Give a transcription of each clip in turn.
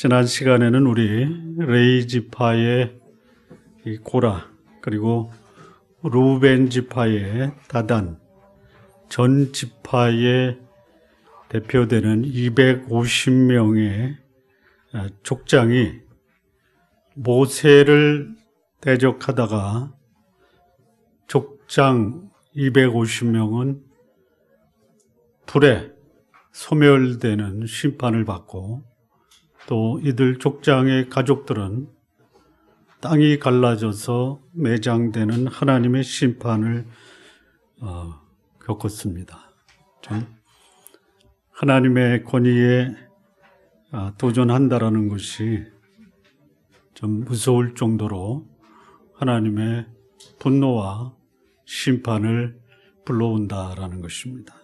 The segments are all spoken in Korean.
지난 시간에는 우리 레위 지파의 이 고라, 그리고 루벤 지파의 다단, 전 지파의 대표되는 250명의 족장이 모세를 대적하다가 족장 250명은 불에 소멸되는 심판을 받고, 또 이들 족장의 가족들은 땅이 갈라져서 매장되는 하나님의 심판을 겪었습니다. 좀 하나님의 권위에 도전한다라는 것이 좀 무서울 정도로 하나님의 분노와 심판을 불러온다라는 것입니다.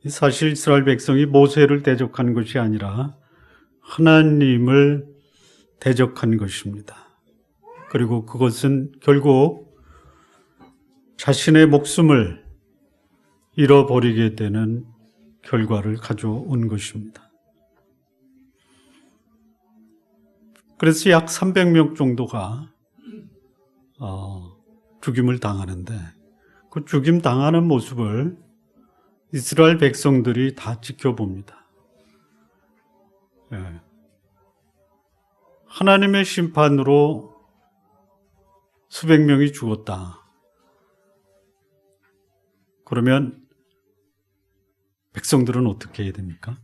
사실 이스라엘 백성이 모세를 대적한 것이 아니라 하나님을 대적한 것입니다. 그리고 그것은 결국 자신의 목숨을 잃어버리게 되는 결과를 가져온 것입니다. 그래서 약 300명 정도가 죽임을 당하는데, 그 죽임 당하는 모습을 이스라엘 백성들이 다 지켜봅니다. 하나님의 심판으로 수백 명이 죽었다. 그러면 백성들은 어떻게 해야 됩니까?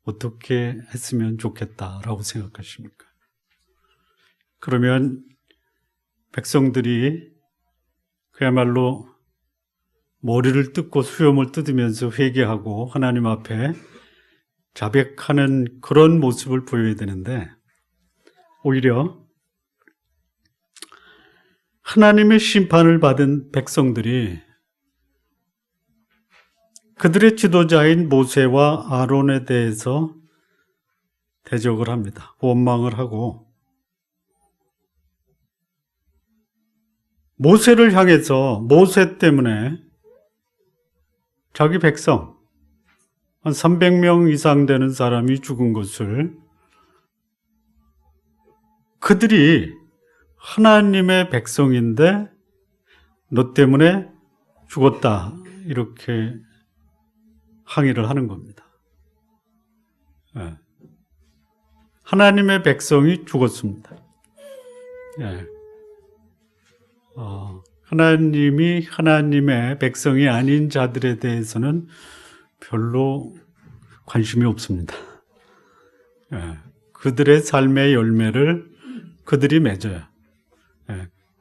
어떻게 했으면 좋겠다라고 생각하십니까? 그러면 백성들이 그야말로 머리를 뜯고 수염을 뜯으면서 회개하고 하나님 앞에 자백하는 그런 모습을 보여야 되는데, 오히려 하나님의 심판을 받은 백성들이 그들의 지도자인 모세와 아론에 대해서 대적을 합니다. 원망을 하고, 모세를 향해서 모세 때문에 자기 백성 한 300명 이상 되는 사람이 죽은 것을 그들이 하나님의 백성인데 너 때문에 죽었다, 이렇게 항의를 하는 겁니다. 하나님의 백성이 죽었습니다. 하나님이 하나님의 백성이 아닌 자들에 대해서는 별로 관심이 없습니다. 그들의 삶의 열매를 그들이 맺어요.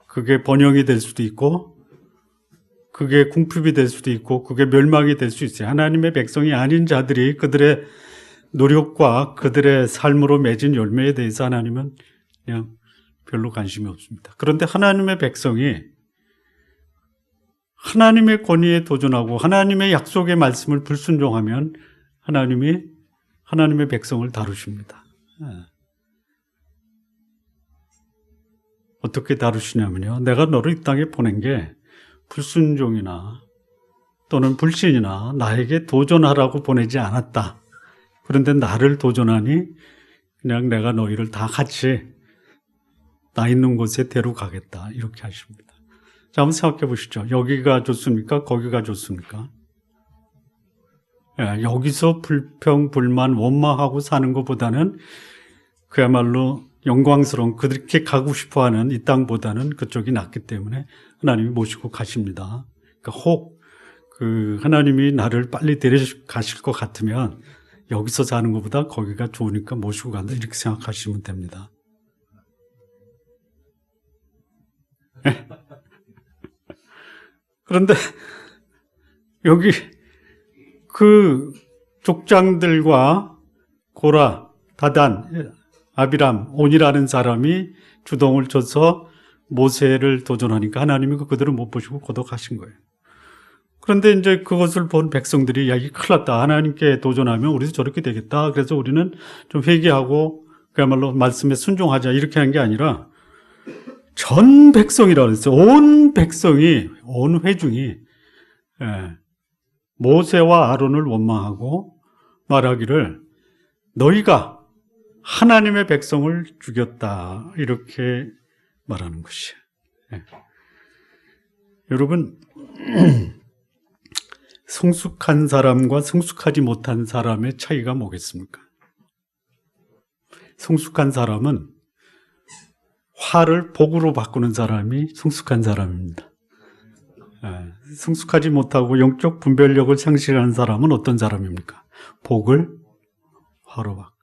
그게 번영이 될 수도 있고, 그게 궁핍이 될 수도 있고, 그게 멸망이 될 수 있어요. 하나님의 백성이 아닌 자들이 그들의 노력과 그들의 삶으로 맺은 열매에 대해서 하나님은 그냥 별로 관심이 없습니다. 그런데 하나님의 백성이 하나님의 권위에 도전하고 하나님의 약속의 말씀을 불순종하면 하나님이 하나님의 백성을 다루십니다. 어떻게 다루시냐면요, 내가 너를 이 땅에 보낸 게 불순종이나 또는 불신이나 나에게 도전하라고 보내지 않았다. 그런데 나를 도전하니 그냥 내가 너희를 다 같이 나 있는 곳에 데려가겠다, 이렇게 하십니다. 자, 한번 생각해 보시죠. 여기가 좋습니까? 거기가 좋습니까? 여기서 불평, 불만, 원망하고 사는 것보다는 그야말로 영광스러운, 그렇게 가고 싶어하는 이 땅보다는 그쪽이 낫기 때문에 하나님이 모시고 가십니다. 그러니까 혹 하나님이 나를 빨리 데려가실 것 같으면 여기서 사는 것보다 거기가 좋으니까 모시고 간다, 이렇게 생각하시면 됩니다. 그런데 여기 그 족장들과 고라, 다단, 아비람, 온이라는 사람이 주동을 쳐서 모세를 도전하니까 하나님이 그들을 못 보시고 거둬가신 거예요. 그런데 이제 그것을 본 백성들이, 야, 이게 큰일 났다, 하나님께 도전하면 우리도 저렇게 되겠다, 그래서 우리는 좀 회개하고 그야말로 말씀에 순종하자, 이렇게 한 게 아니라 전 백성이라고 했어요. 온 백성이, 온 회중이 모세와 아론을 원망하고 말하기를 너희가 하나님의 백성을 죽였다, 이렇게 말하는 것이에요. 예. 여러분, 성숙한 사람과 성숙하지 못한 사람의 차이가 뭐겠습니까? 성숙한 사람은 화를 복으로 바꾸는 사람이 성숙한 사람입니다. 성숙하지 못하고 영적 분별력을 상실하는 사람은 어떤 사람입니까? 복을 화로 바꾸는.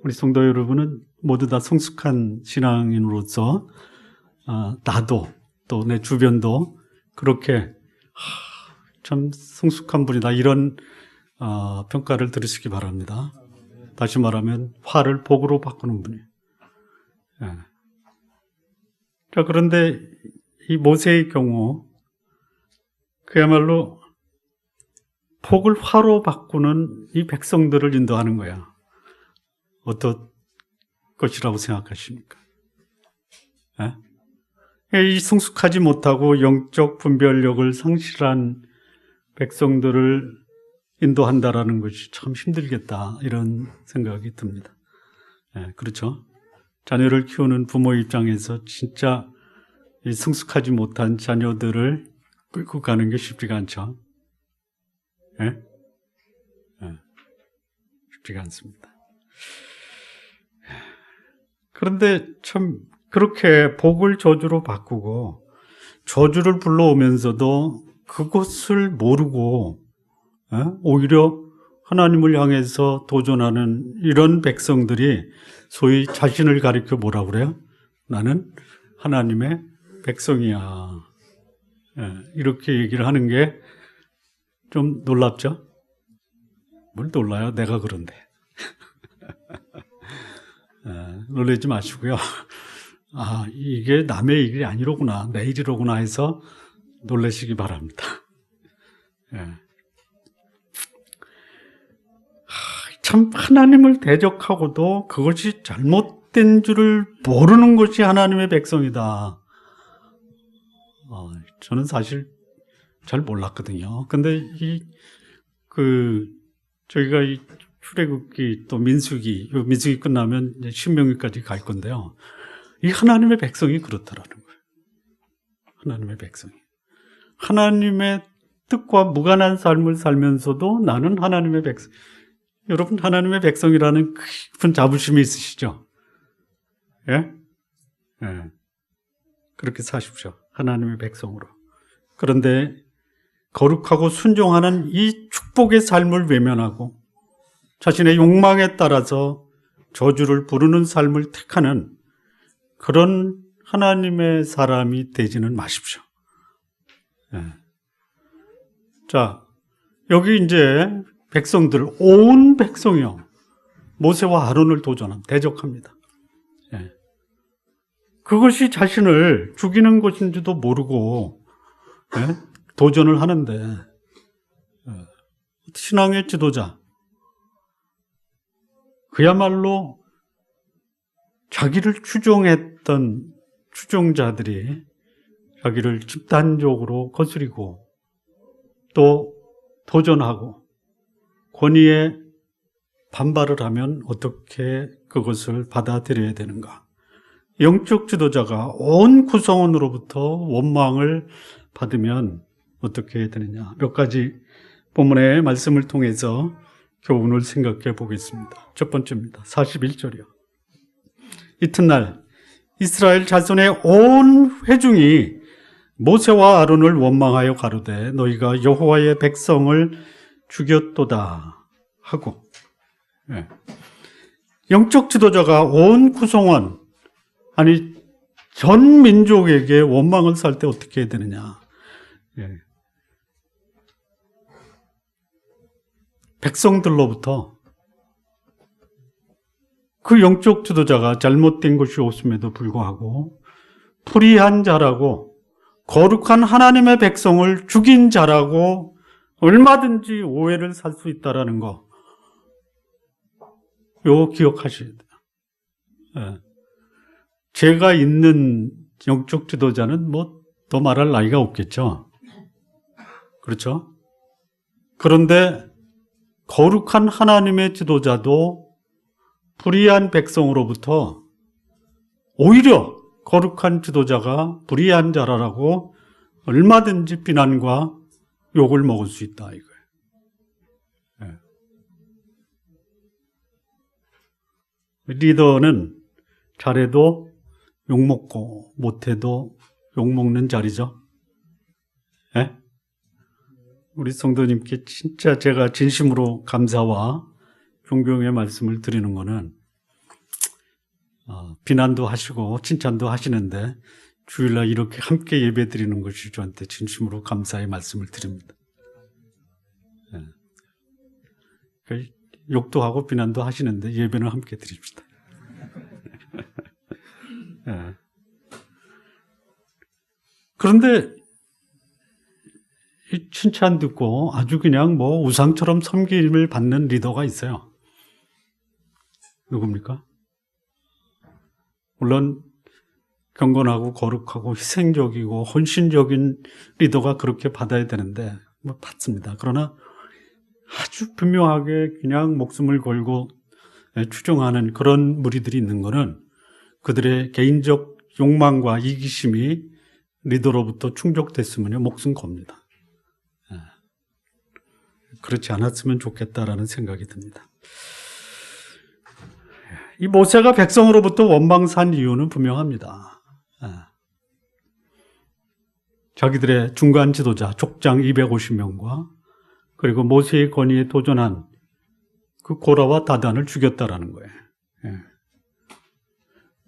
우리 성도 여러분은 모두 다 성숙한 신앙인으로서 나도 또 내 주변도 그렇게 참 성숙한 분이다, 이런 평가를 들으시기 바랍니다. 다시 말하면 화를 복으로 바꾸는 분이에요. 예. 자, 그런데 이 모세의 경우 그야말로 복을 화로 바꾸는 이 백성들을 인도하는 거야. 어떤 것이라고 생각하십니까? 예? 이 성숙하지 못하고 영적 분별력을 상실한 백성들을 인도한다라는 것이 참 힘들겠다, 이런 생각이 듭니다. 예, 그렇죠? 자녀를 키우는 부모 입장에서 진짜 이 성숙하지 못한 자녀들을 끌고 가는 게 쉽지가 않죠. 예? 예, 쉽지가 않습니다. 그런데 참 그렇게 복을 저주로 바꾸고 저주를 불러오면서도 그것을 모르고 오히려 하나님을 향해서 도전하는 이런 백성들이 소위 자신을 가리켜 뭐라 그래요? 나는 하나님의 백성이야. 이렇게 얘기를 하는 게 좀 놀랍죠? 뭘 놀라요? 내가 그런데. 놀라지 마시고요. 이게 남의 일이 아니로구나, 내 일이로구나 해서 놀라시기 바랍니다. 참 하나님을 대적하고도 그것이 잘못된 줄을 모르는 것이 하나님의 백성이다. 저는 사실 잘 몰랐거든요. 근데 저희가 이 출애굽기 또 민수기 끝나면 이제 신명기까지 갈 건데요. 이 하나님의 백성이 그렇다라는 거예요. 하나님의 백성이. 하나님의 뜻과 무관한 삶을 살면서도 나는 하나님의 백성. 여러분, 하나님의 백성이라는 깊은 자부심이 있으시죠? 예? 예. 그렇게 사십시오. 하나님의 백성으로. 그런데 거룩하고 순종하는 이 축복의 삶을 외면하고 자신의 욕망에 따라서 저주를 부르는 삶을 택하는 그런 하나님의 사람이 되지는 마십시오. 예. 자, 여기 이제 백성들, 온 백성이요, 모세와 아론을 대적합니다. 예. 그것이 자신을 죽이는 것인지도 모르고 도전을 하는데, 신앙의 지도자, 그야말로 자기를 추종했던 추종자들이 자기를 집단적으로 거스리고 또 도전하고 권위에 반발을 하면 어떻게 그것을 받아들여야 되는가? 영적 지도자가 온 구성원으로부터 원망을 받으면 어떻게 해야 되느냐? 몇 가지 본문의 말씀을 통해서 교훈을 생각해 보겠습니다. 첫 번째입니다. 41절이요. 이튿날 이스라엘 자손의 온 회중이 모세와 아론을 원망하여 가로되 너희가 여호와의 백성을 죽였도다 하고, 영적 지도자가 온 구성원, 아니 전 민족에게 원망을 살 때 어떻게 해야 되느냐? 백성들로부터 그 영적 지도자가 잘못된 것이 없음에도 불구하고 불의한 자라고 거룩한 하나님의 백성을 죽인 자라고 얼마든지 오해를 살 수 있다라는 거, 이거 기억하셔야 돼요. 제가 있는 영적 지도자는 뭐 더 말할 나이가 없겠죠. 그렇죠? 그런데 거룩한 하나님의 지도자도 불의한 백성으로부터 오히려 거룩한 지도자가 불의한 자라라고 얼마든지 비난과 욕을 먹을 수 있다 이거예요. 리더는 잘해도 욕먹고 못해도 욕먹는 자리죠. 예? 우리 성도님께 진짜 제가 진심으로 감사와 존경의 말씀을 드리는 거는 비난도 하시고 칭찬도 하시는데 주일날 이렇게 함께 예배 드리는 것이 저한테 진심으로 감사의 말씀을 드립니다. 예. 욕도 하고 비난도 하시는데 예배는 함께 드립시다. 예. 그런데 이 칭찬 듣고 아주 그냥 뭐 우상처럼 섬김을 받는 리더가 있어요. 누굽니까? 물론 경건하고 거룩하고 희생적이고 헌신적인 리더가 그렇게 받아야 되는데 뭐 받습니다. 그러나 아주 분명하게 그냥 목숨을 걸고 추종하는 그런 무리들이 있는 것은 그들의 개인적 욕망과 이기심이 리더로부터 충족됐으면요 목숨 겁니다. 그렇지 않았으면 좋겠다라는 생각이 듭니다. 이 모세가 백성으로부터 원망산 이유는 분명합니다. 자기들의 중간 지도자 족장 250명과 그리고 모세의 권위에 도전한 그 고라와 다단을 죽였다라는 거예요.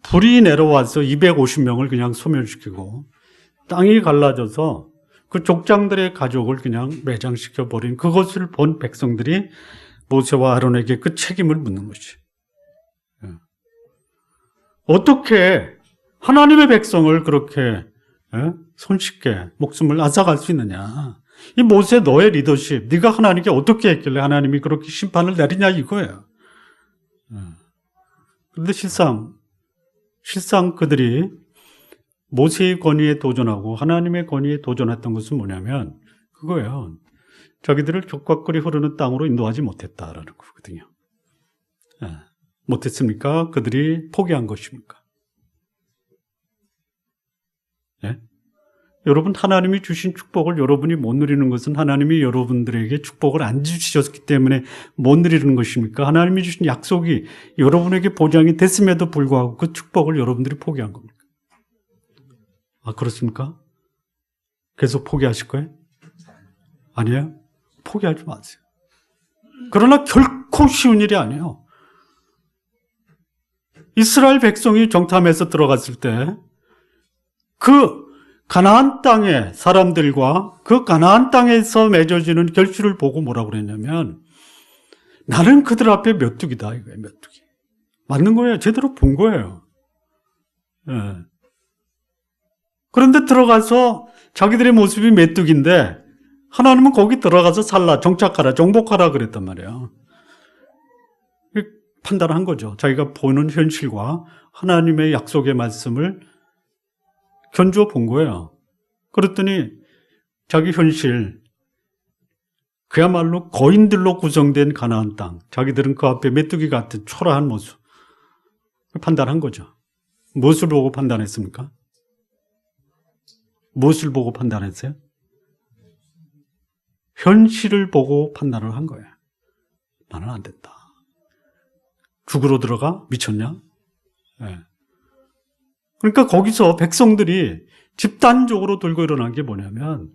불이 내려와서 250명을 그냥 소멸시키고 땅이 갈라져서 그 족장들의 가족을 그냥 매장시켜 버린 그것을 본 백성들이 모세와 아론에게 그 책임을 묻는 것이. 어떻게 하나님의 백성을 그렇게 손쉽게 목숨을 앗아갈 수 있느냐. 이 모세 너의 리더십, 네가 하나님께 어떻게 했길래 하나님이 그렇게 심판을 내리냐 이거예요. 그런데 실상 그들이 모세의 권위에 도전하고 하나님의 권위에 도전했던 것은 뭐냐면 그거예요. 자기들을 족과 꿀이 흐르는 땅으로 인도하지 못했다라는 거거든요. 못했습니까? 그들이 포기한 것입니까? 예? 여러분 하나님이 주신 축복을 여러분이 못 누리는 것은 하나님이 여러분들에게 축복을 안 주셨기 때문에 못 누리는 것입니까? 하나님이 주신 약속이 여러분에게 보장이 됐음에도 불구하고 그 축복을 여러분들이 포기한 겁니까? 그렇습니까? 계속 포기하실 거예요? 아니에요? 포기하지 마세요. 그러나 결코 쉬운 일이 아니에요. 이스라엘 백성이 정탐에서 들어갔을 때 그 가나안 땅의 사람들과 그 가나안 땅에서 맺어지는 결실을 보고 뭐라고 그랬냐면 나는 그들 앞에 메뚜기다 이거예요. 메뚜기. 맞는 거예요. 제대로 본 거예요. 예. 그런데 들어가서 자기들의 모습이 메뚜기인데 하나님은 거기 들어가서 살라, 정착하라, 정복하라 그랬단 말이에요. 판단한 거죠. 자기가 보는 현실과 하나님의 약속의 말씀을 견주어 본 거예요. 그랬더니 자기 현실, 그야말로 거인들로 구성된 가나안 땅, 자기들은 그 앞에 메뚜기 같은 초라한 모습 판단한 거죠. 무엇을 보고 판단했습니까? 무엇을 보고 판단했어요? 현실을 보고 판단을 한 거예요. 나는 안 됐다. 죽으러 들어가? 미쳤냐? 네. 그러니까 거기서 백성들이 집단적으로 들고 일어난 게 뭐냐면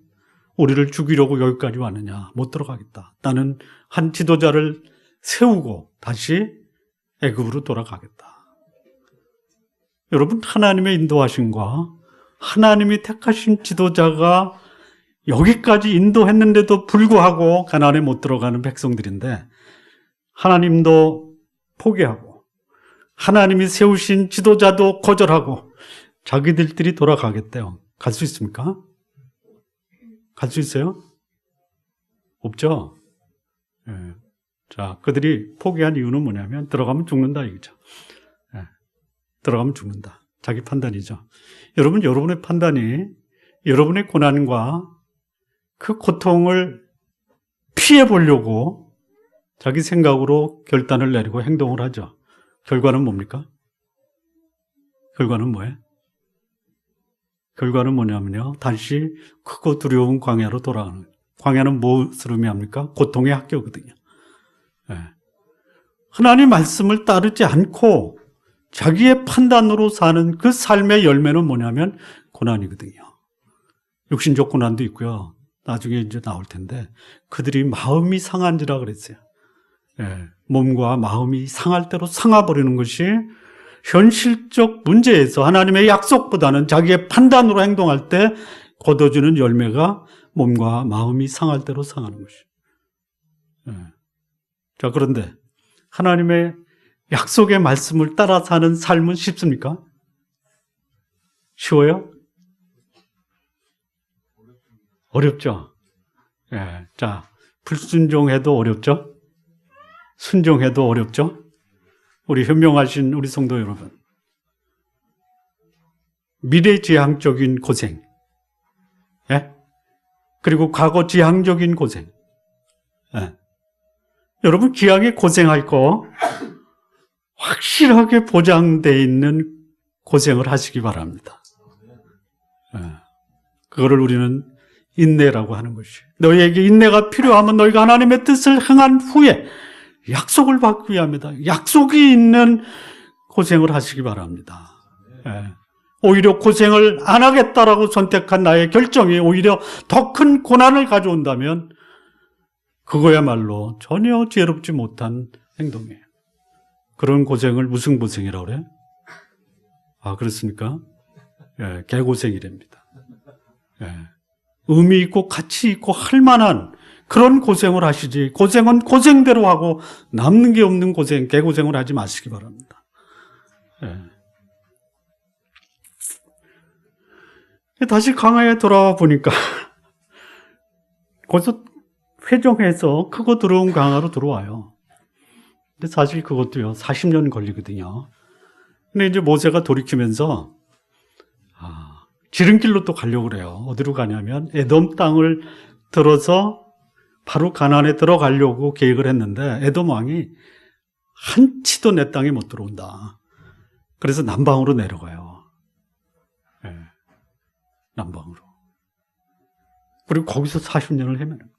우리를 죽이려고 여기까지 왔느냐? 못 들어가겠다. 나는 한 지도자를 세우고 다시 애굽으로 돌아가겠다. 여러분 하나님의 인도하심과 하나님이 택하신 지도자가 여기까지 인도했는데도 불구하고 가나안에 못 들어가는 백성들인데 하나님도 포기하고 하나님이 세우신 지도자도 거절하고 자기들끼리 돌아가겠대요. 갈 수 있습니까? 갈 수 있어요? 없죠? 예. 자, 그들이 포기한 이유는 뭐냐면 들어가면 죽는다 이거죠. 예. 들어가면 죽는다. 자기 판단이죠. 여러분, 여러분의 판단이 여러분의 고난과 그 고통을 피해 보려고 자기 생각으로 결단을 내리고 행동을 하죠. 결과는 뭡니까? 결과는 뭐예요? 결과는 뭐냐면요. 다시 크고 두려운 광야로 돌아가는 거예요. 광야는 무엇을 의미합니까? 고통의 학교거든요. 네. 하나님 말씀을 따르지 않고 자기의 판단으로 사는 그 삶의 열매는 뭐냐면 고난이거든요. 육신적 고난도 있고요. 나중에 이제 나올 텐데 그들이 마음이 상한지라 그랬어요. 네. 몸과 마음이 상할 대로 상해버리는 것이 현실적 문제에서 하나님의 약속보다는 자기의 판단으로 행동할 때 거둬주는 열매가 몸과 마음이 상할 대로 상하는 것이죠. 네. 자, 그런데 하나님의 약속의 말씀을 따라 사는 삶은 쉽습니까? 쉬워요? 어렵죠? 예. 자, 불순종해도 어렵죠? 순종해도 어렵죠? 우리 현명하신 우리 성도 여러분. 미래지향적인 고생. 예? 그리고 과거지향적인 고생. 예. 여러분, 기왕에 고생할 거 확실하게 보장되어 있는 고생을 하시기 바랍니다. 예. 그거를 우리는 인내라고 하는 것이. 너희에게 인내가 필요하면 너희가 하나님의 뜻을 행한 후에 약속을 받기 위함이다. 약속이 있는 고생을 하시기 바랍니다. 예. 오히려 고생을 안 하겠다라고 선택한 나의 결정이 오히려 더 큰 고난을 가져온다면 그거야말로 전혀 지혜롭지 못한 행동이에요. 그런 고생을 무슨 고생이라고 그래요? 아, 그렇습니까? 예, 개고생이랍니다. 예. 의미 있고 가치 있고 할 만한 그런 고생을 하시지, 고생은 고생대로 하고 남는 게 없는 고생, 개고생을 하지 마시기 바랍니다. 예. 다시 강화에 돌아와 보니까 거기서 회정해서 크고 더러운 강화로 들어와요. 근데 사실 그것도요 40년 걸리거든요. 근데 이제 모세가 돌이키면서 지름길로 또 가려고 그래요. 어디로 가냐면 에돔 땅을 들어서 바로 가나안에 들어가려고 계획을 했는데 에돔 왕이 한치도 내 땅에 못 들어온다. 그래서 남방으로 내려가요. 네. 남방으로. 그리고 거기서 40년을 헤매는 거예요.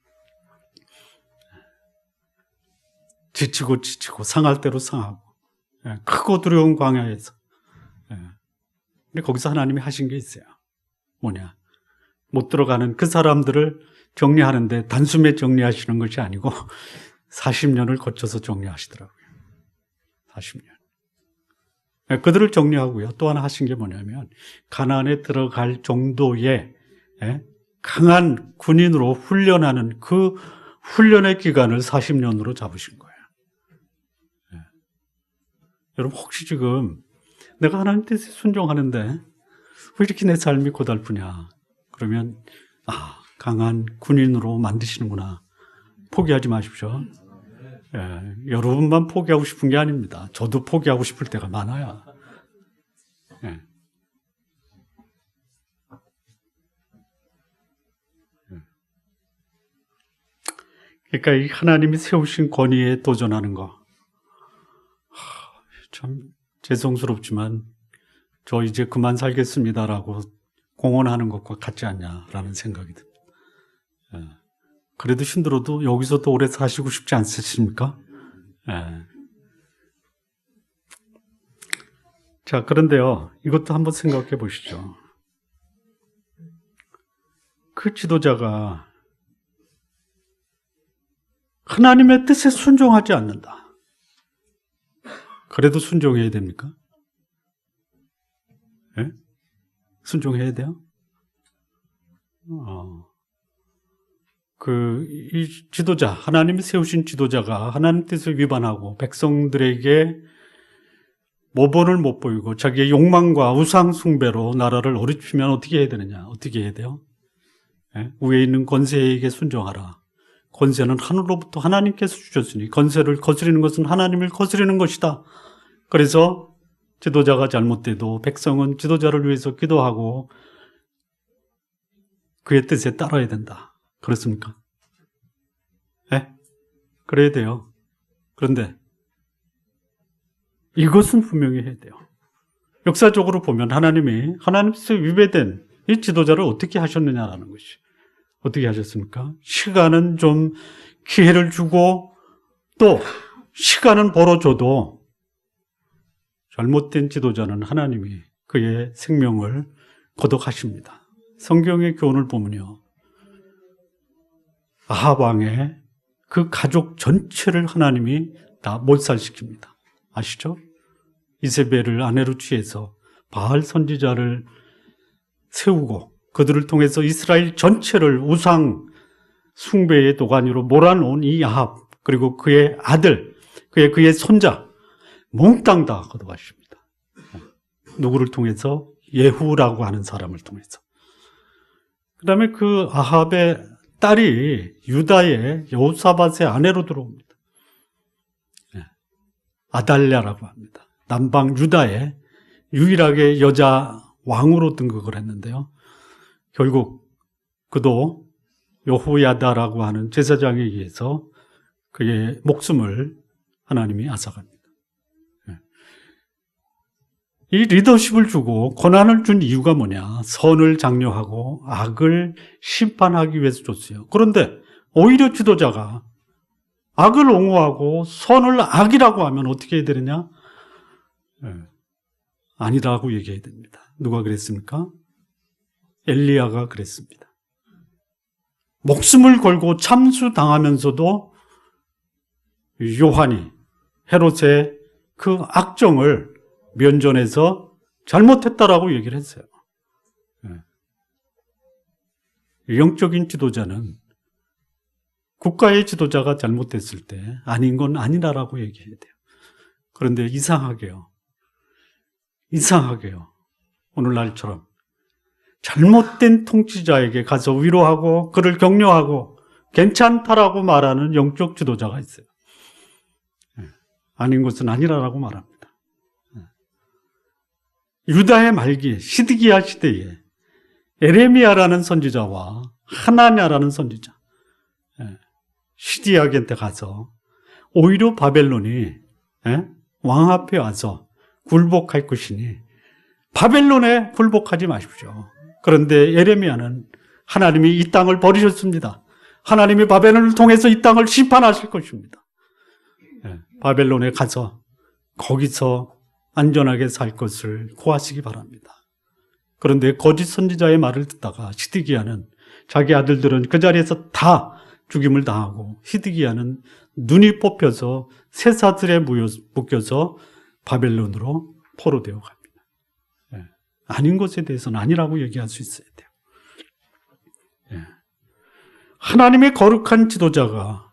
지치고 상할 대로 상하고 크고 두려운 광야에서. 근데 거기서 하나님이 하신 게 있어요. 뭐냐? 못 들어가는 그 사람들을 정리하는데 단숨에 정리하시는 것이 아니고 40년을 거쳐서 정리하시더라고요. 40년. 그들을 정리하고요. 또 하나 하신 게 뭐냐면 가나안에 들어갈 정도의 강한 군인으로 훈련하는 그 훈련의 기간을 40년으로 잡으신 거예요. 여러분 혹시 지금 내가 하나님 뜻에 순종하는데 왜 이렇게 내 삶이 고달프냐? 그러면 강한 군인으로 만드시는구나. 포기하지 마십시오. 여러분만 포기하고 싶은 게 아닙니다. 저도 포기하고 싶을 때가 많아요. 그러니까 이 하나님이 세우신 권위에 도전하는 거. 참 죄송스럽지만 저 이제 그만 살겠습니다라고 공언하는 것과 같지 않냐라는 생각이 듭니다. 그래도 힘들어도 여기서 더 오래 사시고 싶지 않으십니까? 자, 그런데요, 이것도 한번 생각해 보시죠. 그 지도자가 하나님의 뜻에 순종하지 않는다. 그래도 순종해야 됩니까? 예? 순종해야 돼요? 이 지도자, 하나님이 세우신 지도자가 하나님 뜻을 위반하고 백성들에게 모본을 못 보이고 자기의 욕망과 우상 숭배로 나라를 어리추면 어떻게 해야 되느냐? 어떻게 해야 돼요? 예? 위에 있는 권세에게 순종하라. 권세는 하늘로부터 하나님께서 주셨으니 권세를 거스리는 것은 하나님을 거스리는 것이다. 그래서 지도자가 잘못돼도 백성은 지도자를 위해서 기도하고 그의 뜻에 따라야 된다. 그렇습니까? 예? 그래야 돼요. 그런데 이것은 분명히 해야 돼요. 역사적으로 보면 하나님께서 위배된 이 지도자를 어떻게 하셨느냐라는 것이. 어떻게 하셨습니까? 시간은 좀 기회를 주고 또 시간은 벌어줘도 잘못된 지도자는 하나님이 그의 생명을 거둬가십니다. 성경의 교훈을 보면요, 아합 왕의 그 가족 전체를 하나님이 다 몰살시킵니다. 아시죠? 이세벨을 아내로 취해서 바알 선지자를 세우고 그들을 통해서 이스라엘 전체를 우상 숭배의 도가니로 몰아놓은 이 아합, 그리고 그의 아들, 그의 손자 몽땅 다 거둬가십니다. 누구를 통해서? 예후라고 하는 사람을 통해서. 그 다음에 그 아합의 딸이 유다의 여호사밧의 아내로 들어옵니다. 아달랴라고 합니다. 남방 유다의 유일하게 여자 왕으로 등극을 했는데요. 결국 그도 여호야다라고 하는 제사장에 의해서 그의 목숨을 하나님이 앗아갑니다. 이 리더십을 주고 권한을 준 이유가 뭐냐? 선을 장려하고 악을 심판하기 위해서 줬어요. 그런데 오히려 지도자가 악을 옹호하고 선을 악이라고 하면 어떻게 해야 되느냐? 아니라고 얘기해야 됩니다. 누가 그랬습니까? 엘리야가 그랬습니다. 목숨을 걸고 참수당하면서도 요한이 헤롯의 그 악정을 면전에서 잘못했다라고 얘기를 했어요. 영적인 지도자는 국가의 지도자가 잘못됐을 때 아닌 건 아니라고 얘기해야 돼요. 그런데 이상하게요. 오늘날처럼 잘못된 통치자에게 가서 위로하고 그를 격려하고 괜찮다라고 말하는 영적 지도자가 있어요. 아닌 것은 아니라고 말합니다. 유다의 말기 시드기야 시대에 에레미야라는 선지자와 하나냐라는 선지자, 시디약한테 가서 오히려 바벨론이 왕 앞에 와서 굴복할 것이니 바벨론에 굴복하지 마십시오. 그런데 에레미야는 하나님이 이 땅을 버리셨습니다. 하나님이 바벨론을 통해서 이 땅을 심판하실 것입니다. 바벨론에 가서 거기서 안전하게 살 것을 구하시기 바랍니다. 그런데 거짓 선지자의 말을 듣다가 시드기야는 자기 아들들은 그 자리에서 다 죽임을 당하고 시드기야는 눈이 뽑혀서 쇠사슬에 묶여서 바벨론으로 포로되어 갑니다. 아닌 것에 대해서는 아니라고 얘기할 수 있어야 돼요. 하나님의 거룩한 지도자가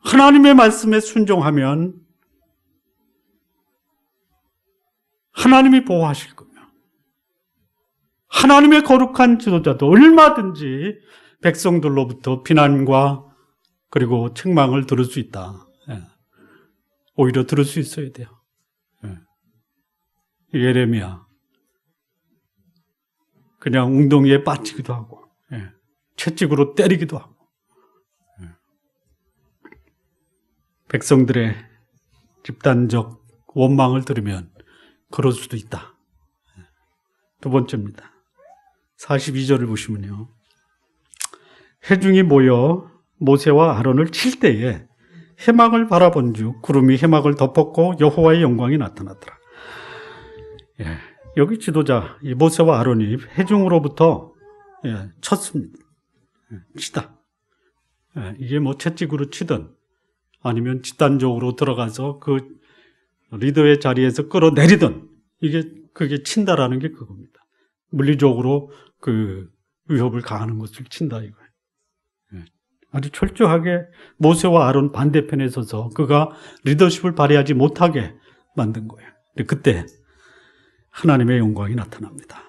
하나님의 말씀에 순종하면 하나님이 보호하실 거며, 하나님의 거룩한 지도자도 얼마든지 백성들로부터 비난과 그리고 책망을 들을 수 있다. 오히려 들을 수 있어야 돼요. 예레미야 그냥 웅덩이에 빠지기도 하고 채찍으로 때리기도 하고 백성들의 집단적 원망을 들으면 그럴 수도 있다. 두 번째입니다. 42절을 보시면요, 회중이 모여 모세와 아론을 칠 때에 해막을 바라본 즉 구름이 해막을 덮었고 여호와의 영광이 나타났더라. 여기 지도자 이 모세와 아론이 회중으로부터 쳤습니다. 치다. 이게 뭐 채찍으로 치든 아니면 집단적으로 들어가서 그 리더의 자리에서 끌어내리든 그게 친다라는 게 그겁니다. 물리적으로 그 위협을 가하는 것을 친다 이거예요. 아주 철저하게 모세와 아론 반대편에 서서 그가 리더십을 발휘하지 못하게 만든 거예요. 그때 하나님의 영광이 나타납니다.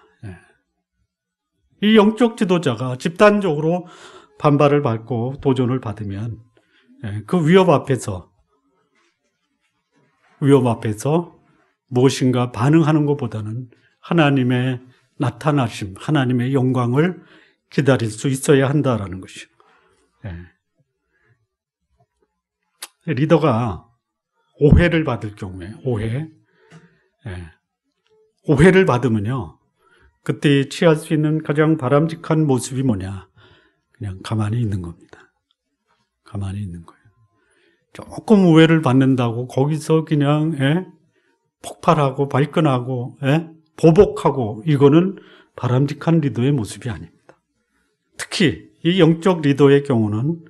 이 영적 지도자가 집단적으로 반발을 받고 도전을 받으면 그 위협 앞에서 무엇인가 반응하는 것보다는 하나님의 나타나심, 하나님의 영광을 기다릴 수 있어야 한다라는 것이요. 리더가 오해를 받을 경우에, 오해를 받으면요, 그때 취할 수 있는 가장 바람직한 모습이 뭐냐? 그냥 가만히 있는 겁니다. 가만히 있는 거예요. 조금 오해를 받는다고 거기서 그냥 폭발하고 발끈하고 보복하고, 이거는 바람직한 리더의 모습이 아닙니다. 특히 이 영적 리더의 경우는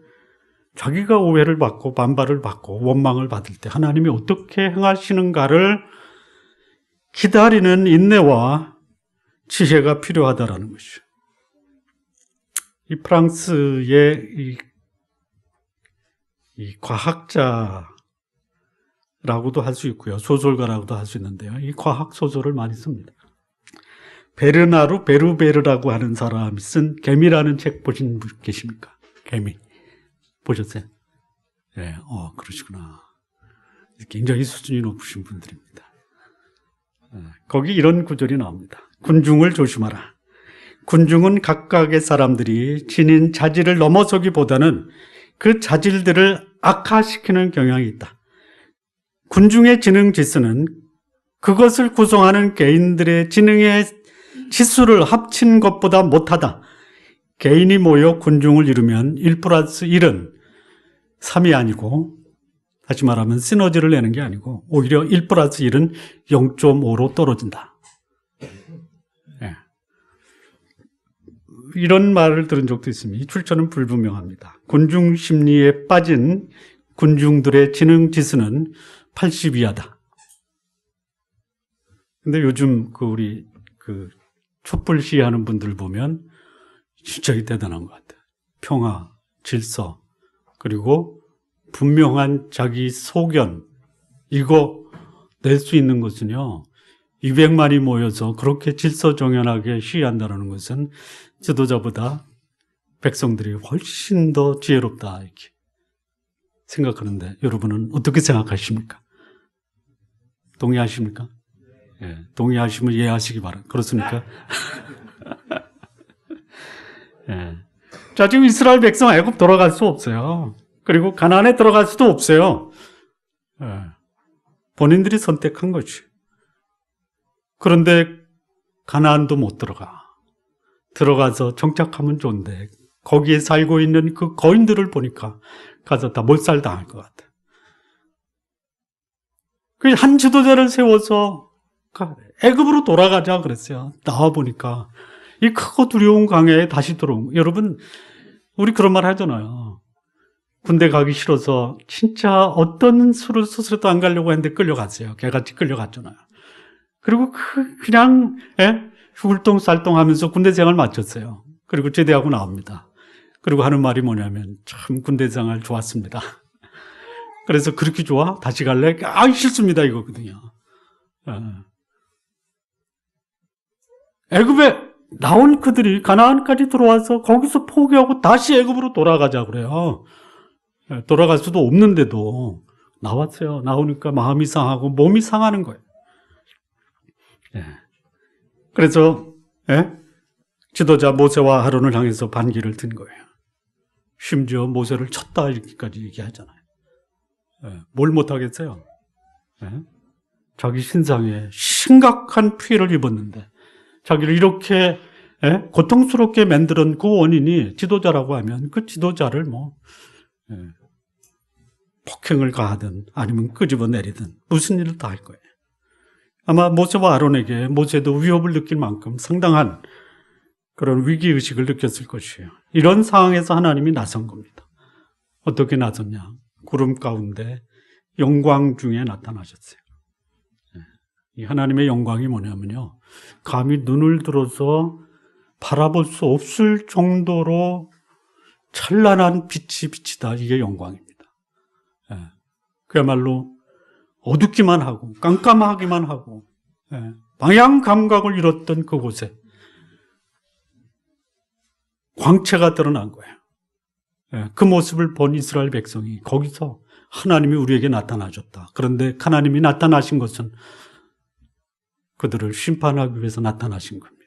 자기가 오해를 받고 반발을 받고 원망을 받을 때 하나님이 어떻게 행하시는가를 기다리는 인내와 지혜가 필요하다라는 것이죠. 이 프랑스의 이 과학자라고도 할 수 있고요, 소설가라고도 할 수 있는데요, 이 과학 소설을 많이 씁니다. 베르나르 베르베르라고 하는 사람이 쓴 개미라는 책 보신 분 계십니까? 개미 보셨어요? 네, 그러시구나. 굉장히 수준이 높으신 분들입니다. 거기 이런 구절이 나옵니다. 군중을 조심하라. 군중은 각각의 사람들이 지닌 자질을 넘어서기보다는 그 자질들을 악화시키는 경향이 있다. 군중의 지능 지수는 그것을 구성하는 개인들의 지능의 지수를 합친 것보다 못하다. 개인이 모여 군중을 이루면 1 플러스 1은 3이 아니고, 다시 말하면 시너지를 내는 게 아니고 오히려 1 플러스 1은 0.5로 떨어진다. 이런 말을 들은 적도 있습니다. 이 출처는 불분명합니다. 군중 심리에 빠진 군중들의 지능 지수는 80 이하다. 근데 요즘 우리 촛불 시위하는 분들 보면 진짜 대단한 것 같아요. 평화, 질서, 그리고 분명한 자기 소견, 이거 낼 수 있는 것은요, 200만이 모여서 그렇게 질서정연하게 시위한다는 것은 지도자보다 백성들이 훨씬 더 지혜롭다, 이렇게 생각하는데, 여러분은 어떻게 생각하십니까? 동의하십니까? 예, 동의하시면 이해하시기 바랍니다. 그렇습니까? 예. 자, 지금 이스라엘 백성 애굽 돌아갈 수 없어요. 그리고 가나안에 들어갈 수도 없어요. 예. 본인들이 선택한 거지. 그런데 가나안도 못 들어가서 정착하면 좋은데 거기에 살고 있는 그 거인들을 보니까 가서 다 몰살당할 것 같아. 그래서 한 지도자를 세워서 애굽으로 돌아가자 그랬어요. 나와 보니까 이 크고 두려운 강야에 다시 들어온. 여러분, 우리 그런 말 하잖아요. 군대 가기 싫어서 진짜 어떤 수를 스스로도 안 가려고 했는데 끌려갔어요. 개같이 끌려갔잖아요. 그리고 그냥 훌똥쌀똥하면서 군대 생활 마쳤어요. 그리고 제대하고 나옵니다. 그리고 하는 말이 뭐냐면, 참 군대 생활 좋았습니다. 그래서 그렇게 좋아? 다시 갈래? 싫습니다, 이거거든요. 애굽에 나온 그들이 가나안까지 들어와서 거기서 포기하고 다시 애굽으로 돌아가자 그래요. 돌아갈 수도 없는데도 나왔어요. 나오니까 마음이 상하고 몸이 상하는 거예요. 그래서 지도자 모세와 아론을 향해서 반기를 든 거예요. 심지어 모세를 쳤다 이렇게까지 얘기하잖아요. 뭘 못하겠어요? 자기 신상에 심각한 피해를 입었는데 자기를 이렇게 고통스럽게 만드는 그 원인이 지도자라고 하면 그 지도자를 폭행을 가하든 아니면 끄집어내리든 무슨 일을 다 할 거예요. 아마 모세와 아론에게 모세도 위협을 느낄 만큼 상당한 그런 위기의식을 느꼈을 것이에요. 이런 상황에서 하나님이 나선 겁니다. 어떻게 나섰냐? 구름 가운데 영광 중에 나타나셨어요. 이 하나님의 영광이 뭐냐면요, 감히 눈을 들어서 바라볼 수 없을 정도로 찬란한 빛이 비치다. 이게 영광입니다. 그야말로 어둡기만 하고 깜깜하기만 하고 방향 감각을 잃었던 그곳에 광채가 드러난 거예요. 그 모습을 본 이스라엘 백성이 거기서 하나님이 우리에게 나타나셨다. 그런데 하나님이 나타나신 것은 그들을 심판하기 위해서 나타나신 겁니다.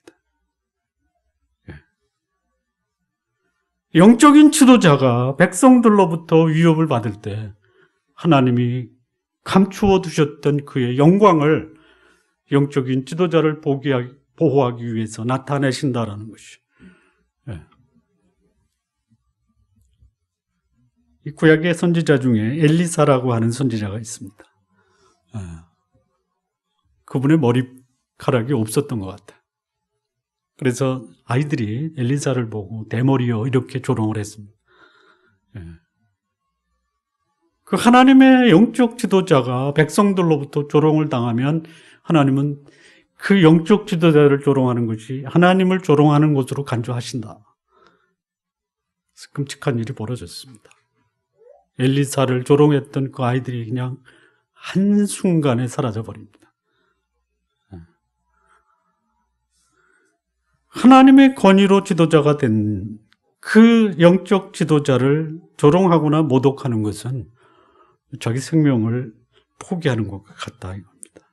영적인 지도자가 백성들로부터 위협을 받을 때 하나님이 감추어 두셨던 그의 영광을 영적인 지도자를 보호하기 위해서 나타내신다라는 것이. 이 구약의 선지자 중에 엘리사라고 하는 선지자가 있습니다. 그분의 머리카락이 없었던 것 같아요. 그래서 아이들이 엘리사를 보고 대머리여 이렇게 조롱을 했습니다. 그 하나님의 영적 지도자가 백성들로부터 조롱을 당하면 하나님은 그 영적 지도자를 조롱하는 것이 하나님을 조롱하는 것으로 간주하신다. 끔찍한 일이 벌어졌습니다. 엘리사를 조롱했던 그 아이들이 그냥 한순간에 사라져버립니다. 하나님의 권위로 지도자가 된 그 영적 지도자를 조롱하거나 모독하는 것은 자기 생명을 포기하는 것 같다 이겁니다.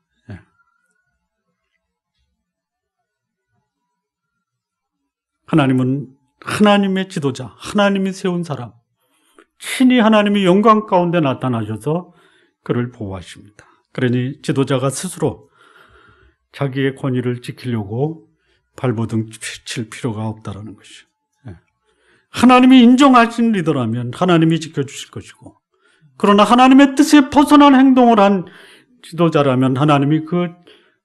하나님은 하나님의 지도자, 하나님이 세운 사람, 친히 하나님이 영광 가운데 나타나셔서 그를 보호하십니다. 그러니 지도자가 스스로 자기의 권위를 지키려고 발버둥 칠 필요가 없다는 것이죠. 하나님이 인정하신 리더라면 하나님이 지켜주실 것이고, 그러나 하나님의 뜻에 벗어난 행동을 한 지도자라면 하나님이 그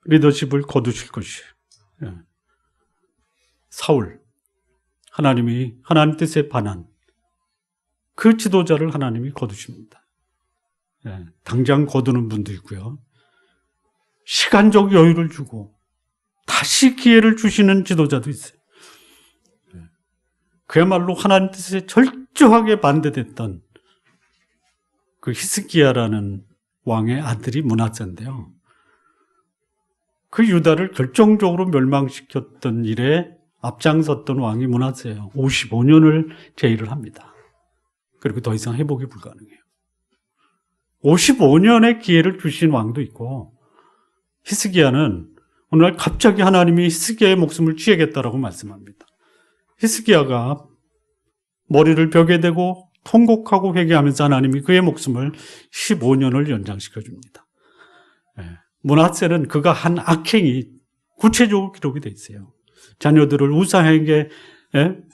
리더십을 거두실 것이에요. 사울, 하나님이 하나님 뜻에 반한 그 지도자를 하나님이 거두십니다. 당장 거두는 분도 있고요. 시간적 여유를 주고 다시 기회를 주시는 지도자도 있어요. 그야말로 하나님 뜻에 철저하게 반대됐던 그 히스기야라는 왕의 아들이 므낫세인데요. 그 유다를 결정적으로 멸망시켰던 일에 앞장섰던 왕이 므낫세예요. 55년을 제의를 합니다. 그리고 더 이상 회복이 불가능해요. 55년의 기회를 주신 왕도 있고, 히스기야는 오늘 갑자기 하나님이 히스기야의 목숨을 취하겠다라고 말씀합니다. 히스기야가 머리를 벽에 대고 통곡하고 회개하면서 하나님이 그의 목숨을 15년을 연장시켜 줍니다. 므낫세는 그가 한 악행이 구체적으로 기록이 되어 있어요. 자녀들을 우상에게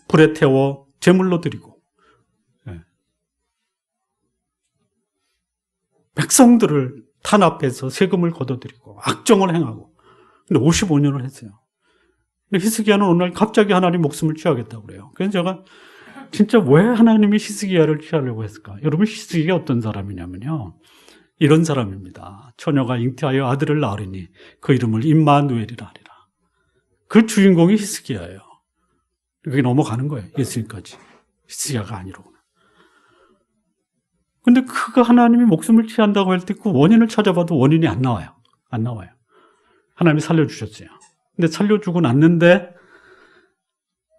불에 태워 제물로 드리고, 백성들을 탄압해서 세금을 걷어들이고 악정을 행하고, 근데 55년을 했어요. 근데 히스기야는 오늘 갑자기 하나님 목숨을 취하겠다고 그래요. 그래서 제가 진짜 왜 하나님이 히스기야를 취하려고 했을까? 여러분, 히스기야가 어떤 사람이냐면요, 이런 사람입니다. 처녀가 잉태하여 아들을 낳으리니 그 이름을 임마누엘이라 하리라. 그 주인공이 히스기야예요. 그게 넘어가는 거예요. 예수님까지. 히스기야가 아니로구나. 근데 그가 하나님이 목숨을 취한다고 할 때 그 원인을 찾아봐도 원인이 안 나와요. 안 나와요. 하나님이 살려주셨어요. 근데 살려주고 났는데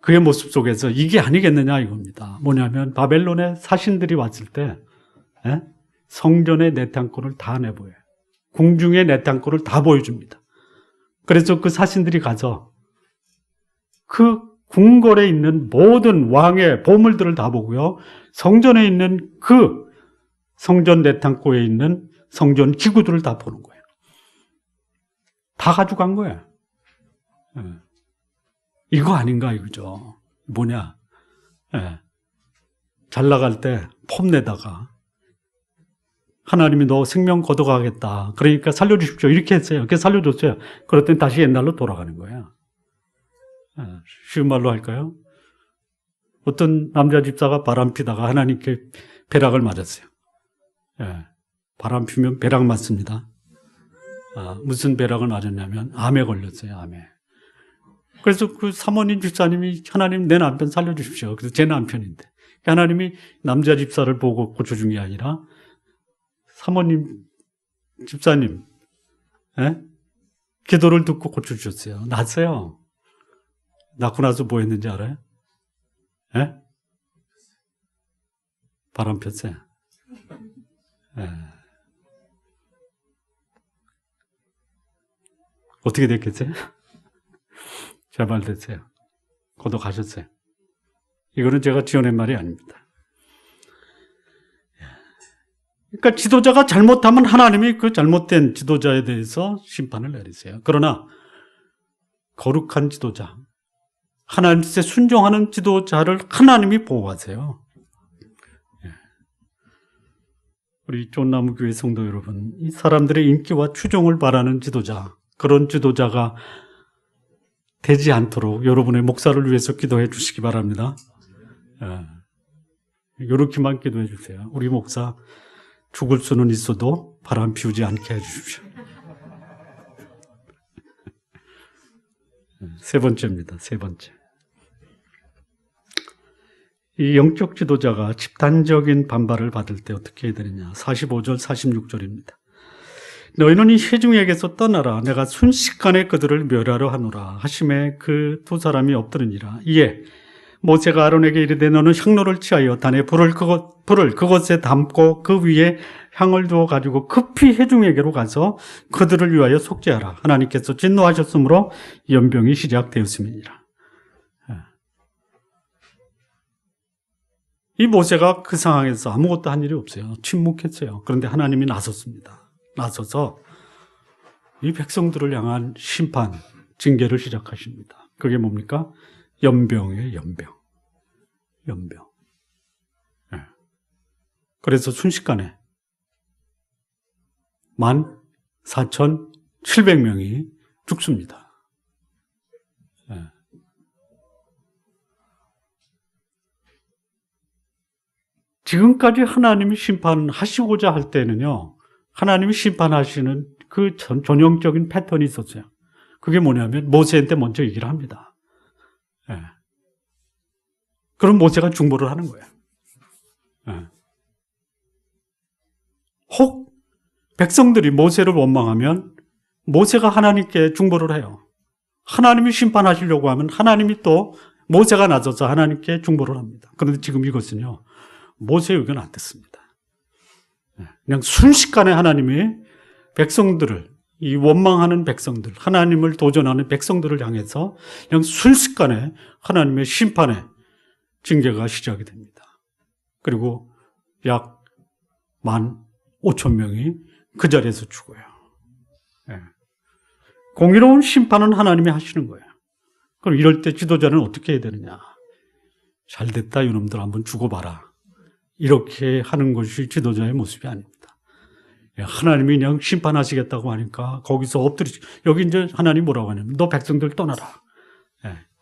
그의 모습 속에서 이게 아니겠느냐 이겁니다. 뭐냐면 바벨론의 사신들이 왔을 때 성전의 내탕골을 다 내보여요. 궁중의 내탕골을 다 보여줍니다. 그래서 그 사신들이 가서 그 궁궐에 있는 모든 왕의 보물들을 다 보고요, 성전에 있는 그 성전 내탕골에 있는 성전 기구들을 다 보는 거예요. 다 가져간 거예요. 이거 아닌가 이거죠. 뭐냐, 잘 나갈 때 폼내다가 하나님이 너 생명 걷어가겠다, 그러니까 살려주십시오 이렇게 했어요. 이렇게 살려줬어요. 그랬더니 다시 옛날로 돌아가는 거예요. 쉬운 말로 할까요? 어떤 남자 집사가 바람 피다가 하나님께 벼락을 맞았어요. 바람 피면 벼락 맞습니다. 무슨 벼락을 맞았냐면 암에 걸렸어요. 암에. 그래서 그 사모님 집사님이 하나님 내 남편 살려주십시오. 그래서 제 남편인데 하나님이 남자 집사를 보고 고쳐준 게 아니라 사모님 집사님 기도를 듣고 고쳐주셨어요. 났어요. 낳고 나서 뭐 했는지 알아요? 바람 폈어요. 어떻게 됐겠어요? 잘 말 됐어요. 거둬 가셨어요. 이거는 제가 지어낸 말이 아닙니다. 그러니까 지도자가 잘못하면 하나님이 그 잘못된 지도자에 대해서 심판을 내리세요. 그러나 거룩한 지도자, 하나님께 순종하는 지도자를 하나님이 보호하세요. 우리 쫀나무교회 성도 여러분, 이 사람들의 인기와 추종을 바라는 지도자, 그런 지도자가 되지 않도록 여러분의 목사를 위해서 기도해 주시기 바랍니다. 이렇게만 기도해 주세요. 우리 목사 죽을 수는 있어도 바람 피우지 않게 해 주십시오. 세 번째입니다. 세 번째. 이 영적 지도자가 집단적인 반발을 받을 때 어떻게 해야 되느냐. 45절, 46절입니다. 너희는 이 회중에게서 떠나라. 내가 순식간에 그들을 멸하려 하노라. 하심에 그 두 사람이 엎드리니라. 이에 모세가 아론에게 이르되 너는 향로를 취하여 단에 불을 그것에 담고 그 위에 향을 두어 가지고 급히 회중에게로 가서 그들을 위하여 속죄하라. 하나님께서 진노하셨으므로 연병이 시작되었음이니라. 이 모세가 그 상황에서 아무것도 한 일이 없어요. 침묵했어요. 그런데 하나님이 나섰습니다. 나서서 이 백성들을 향한 심판, 징계를 시작하십니다. 그게 뭡니까? 연병이에요. 연병. 그래서 순식간에 14,700명이 죽습니다. 지금까지 하나님이 심판하시고자 할 때는요, 하나님이 심판하시는 그 전형적인 패턴이 있었어요. 그게 뭐냐면 모세한테 먼저 얘기를 합니다. 그럼 모세가 중보를 하는 거예요. 혹 백성들이 모세를 원망하면 모세가 하나님께 중보를 해요. 하나님이 심판하시려고 하면 하나님이 또 모세가 나서서 하나님께 중보를 합니다. 그런데 지금 이것은요, 모세의 의견 안 듣습니다. 그냥 순식간에 하나님이 백성들을, 이 원망하는 백성들, 하나님을 도전하는 백성들을 향해서 그냥 순식간에 하나님의 심판의 징계가 시작이 됩니다. 그리고 약 15,000명이 그 자리에서 죽어요. 공의로운 심판은 하나님이 하시는 거예요. 그럼 이럴 때 지도자는 어떻게 해야 되느냐? 잘됐다 이놈들 한번 죽어봐라. 이렇게 하는 것이 지도자의 모습이 아닙니다. 하나님이 그냥 심판하시겠다고 하니까 거기서 엎드리지. 여기 이제 하나님 뭐라고 하냐면 너 백성들 떠나라.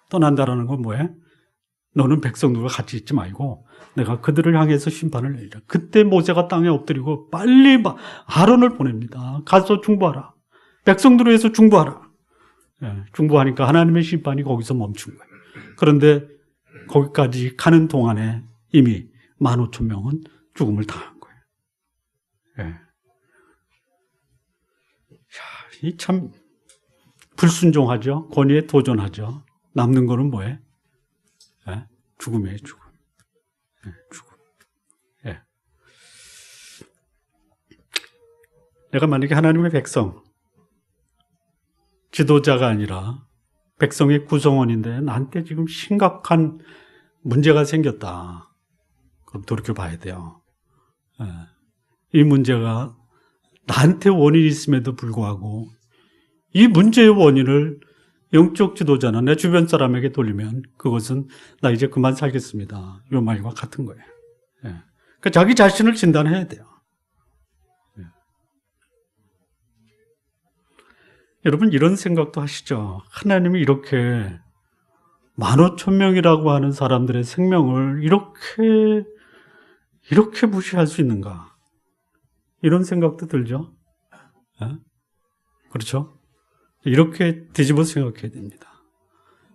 떠난다라는 건 뭐예요? 너는 백성들과 같이 있지 말고 내가 그들을 향해서 심판을 내리라. 그때 모세가 땅에 엎드리고 빨리 아론을 보냅니다. 가서 중보하라. 백성들을 위해서 중보하라. 중보하니까 하나님의 심판이 거기서 멈춘 거예요. 그런데 거기까지 가는 동안에 이미 15,000명은 죽음을 당한 거예요. 이 참 불순종하죠. 권위에 도전하죠. 남는 거는 뭐예요? 죽음이에요, 죽음. 죽음. 내가 만약에 하나님의 백성, 지도자가 아니라 백성의 구성원인데 나한테 지금 심각한 문제가 생겼다. 그럼 돌이켜봐야 돼요. 이 문제가 나한테 원인이 있음에도 불구하고 이 문제의 원인을 영적 지도자나 내 주변 사람에게 돌리면 그것은 나 이제 그만 살겠습니다. 이 말과 같은 거예요. 그러니까 자기 자신을 진단해야 돼요. 여러분 이런 생각도 하시죠. 하나님이 이렇게 15,000명이라고 하는 사람들의 생명을 이렇게 무시할 수 있는가? 이런 생각도 들죠. 그렇죠? 이렇게 뒤집어 생각해야 됩니다.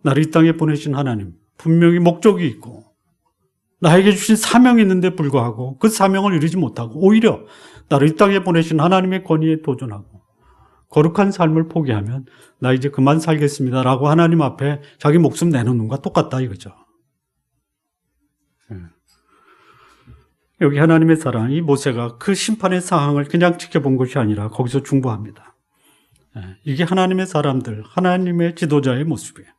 나를 이 땅에 보내신 하나님, 분명히 목적이 있고 나에게 주신 사명이 있는데 불구하고 그 사명을 이루지 못하고 오히려 나를 이 땅에 보내신 하나님의 권위에 도전하고 거룩한 삶을 포기하면 나 이제 그만 살겠습니다 라고 하나님 앞에 자기 목숨 내놓는 것과 똑같다 이거죠. 여기 하나님의 사랑, 이 모세가 그 심판의 상황을 그냥 지켜본 것이 아니라 거기서 중보합니다. 이게 하나님의 사람들, 하나님의 지도자의 모습이에요.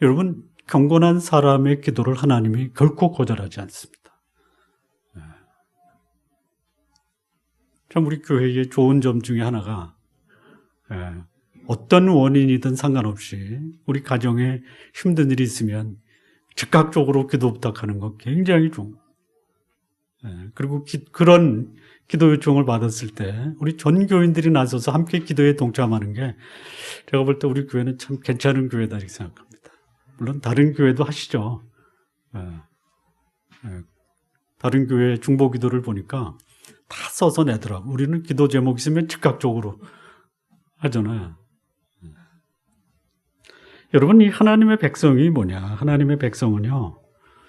여러분, 경건한 사람의 기도를 하나님이 결코 거절하지 않습니다. 참 우리 교회의 좋은 점 중에 하나가 어떤 원인이든 상관없이 우리 가정에 힘든 일이 있으면 즉각적으로 기도 부탁하는 거 굉장히 좋은 거예요. 그리고 그런 기도 요청을 받았을 때 우리 전 교인들이 나서서 함께 기도에 동참하는 게 제가 볼 때 우리 교회는 참 괜찮은 교회다 이렇게 생각합니다. 물론 다른 교회도 하시죠. 다른 교회 중보 기도를 보니까 다 써서 내더라고. 우리는 기도 제목 있으면 즉각적으로 하잖아요. 여러분, 이 하나님의 백성이 뭐냐? 하나님의 백성은요,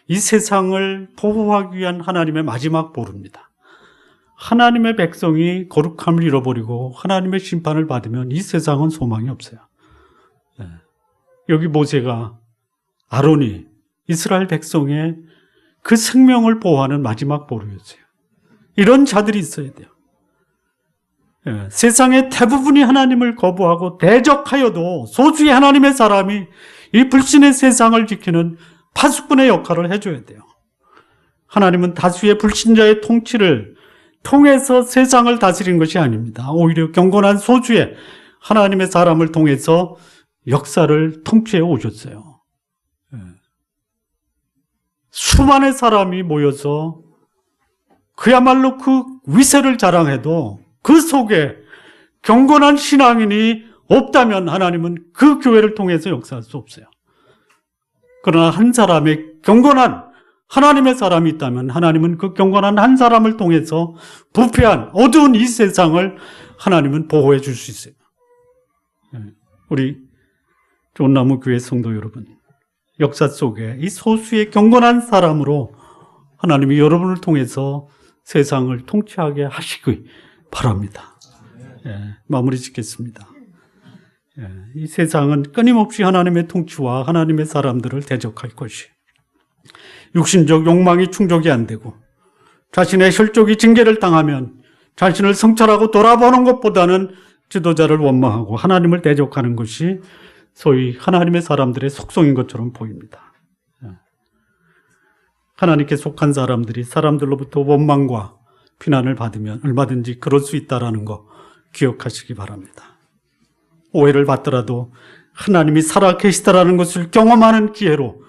이 세상을 보호하기 위한 하나님의 마지막 보루입니다. 하나님의 백성이 거룩함을 잃어버리고 하나님의 심판을 받으면 이 세상은 소망이 없어요. 여기 모세가, 아론이 이스라엘 백성의 그 생명을 보호하는 마지막 보루였어요. 이런 자들이 있어야 돼요. 세상의 대부분이 하나님을 거부하고 대적하여도 소수의 하나님의 사람이 이 불신의 세상을 지키는 파수꾼의 역할을 해줘야 돼요. 하나님은 다수의 불신자의 통치를 통해서 세상을 다스리는 것이 아닙니다. 오히려 경건한 소수의 하나님의 사람을 통해서 역사를 통치해 오셨어요. 수많은 사람이 모여서 그야말로 그 위세를 자랑해도 그 속에 경건한 신앙인이 없다면 하나님은 그 교회를 통해서 역사할 수 없어요. 그러나 한 사람의 경건한 하나님의 사람이 있다면 하나님은 그 경건한 한 사람을 통해서 부패한 어두운 이 세상을 하나님은 보호해 줄 수 있어요. 우리 좋은나무 교회 성도 여러분, 역사 속에 이 소수의 경건한 사람으로 하나님이 여러분을 통해서 세상을 통치하게 하시기 바랍니다. 마무리 짓겠습니다. 이 세상은 끊임없이 하나님의 통치와 하나님의 사람들을 대적할 것이, 육신적 욕망이 충족이 안 되고 자신의 혈족이 징계를 당하면 자신을 성찰하고 돌아보는 것보다는 지도자를 원망하고 하나님을 대적하는 것이 소위 하나님의 사람들의 속성인 것처럼 보입니다. 하나님께 속한 사람들이 사람들로부터 원망과 비난을 받으면 얼마든지 그럴 수 있다는 거 기억하시기 바랍니다. 오해를 받더라도 하나님이 살아계시다라는 것을 경험하는 기회로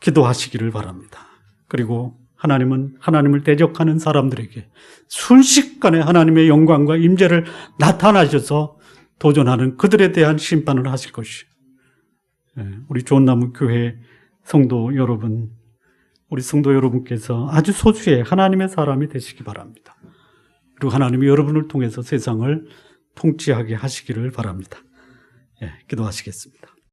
기도하시기를 바랍니다. 그리고 하나님은 하나님을 대적하는 사람들에게 순식간에 하나님의 영광과 임재를 나타나셔서 도전하는 그들에 대한 심판을 하실 것이, 우리 좋은나무 교회 성도 여러분, 우리 성도 여러분께서 아주 소수의 하나님의 사람이 되시기 바랍니다. 그리고 하나님이 여러분을 통해서 세상을 통치하게 하시기를 바랍니다. 기도하시겠습니다.